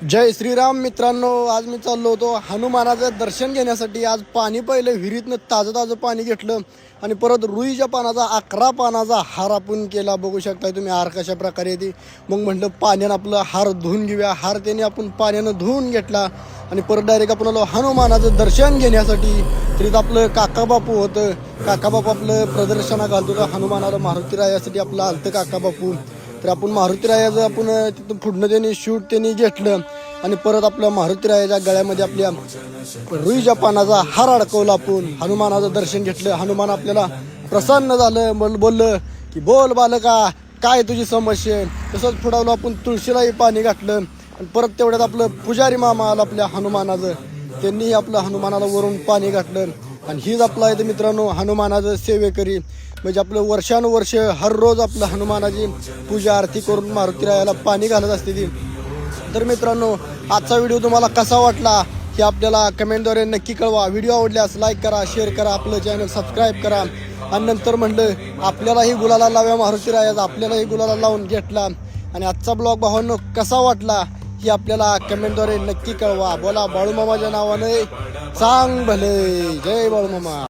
जय श्रीराम मित्रांनो, आज मी चाललो होतो हनुमानाचं दर्शन घेण्यासाठी। आज पाणी पहिलं विहिरीतनं ताजं पाणी घेतलं आणि परत रुईच्या पानाचा 11 पानाचा हार आपण केला। बघू शकताय तुम्ही हार कशा प्रकारे येते। मग म्हटलं पाण्यानं आपलं हार धुवून घेऊया। हार त्याने आपण पाण्यानं धुवून घेतला आणि परत डायरेक्ट आपण आलो हनुमानाचं दर्शन घेण्यासाठी। तरीच आपलं काका बापू होतं। काका बापू आपलं प्रदर्शना घालतो तर हनुमानाला मारुती रायासाठी आपलं आलतं काका बापू। तर आपण मारुती रायाचं आपण तिथून पुढनं त्यांनी शूट त्यांनी घेतलं आणि परत आपल्या मारुती रायाच्या गळ्यामध्ये आपल्या रुईच्या पानाचा हार अडकवला। आपण हनुमानाचं दर्शन घेतलं। हनुमान आपल्याला प्रसन्न झालं, बोललं की बोल बालका काय तुझी समस्या आहे। तसंच पुढावलं आपण तुळशीलाही पाणी घातलं आणि परत तेवढ्यात आपलं पुजारी मामा आला आपल्या हनुमानाचं, त्यांनी आपलं हनुमानाला वरून पाणी घातलं। आणि हीच आपला आहे मित्रांनो हनुमानाचं सेवेकरी, म्हणजे आपलं वर्षानुवर्ष हर रोज आपलं हनुमानाची पूजा आरती करून मारुती रायाला पाणी घालत असते ती। तर मित्रांनो, आजचा व्हिडिओ तुम्हाला कसा वाटला हे आपल्याला कमेंटद्वारे नक्की कळवा। व्हिडिओ आवडल्यास लाईक करा, शेअर करा, आपलं चॅनल सबस्क्राईब करा। आणि नंतर म्हणलं आपल्यालाही गुलाला लाव्या मारुती रायाचा, आपल्यालाही गुलाला लावून घेतला। आणि आजचा ब्लॉग भावांनो कसा वाटला हे आपल्याला कमेंटद्वारे नक्की कळवा। बोला बाळूमामाच्या नावाने सांग भले, जय बाळूमामा।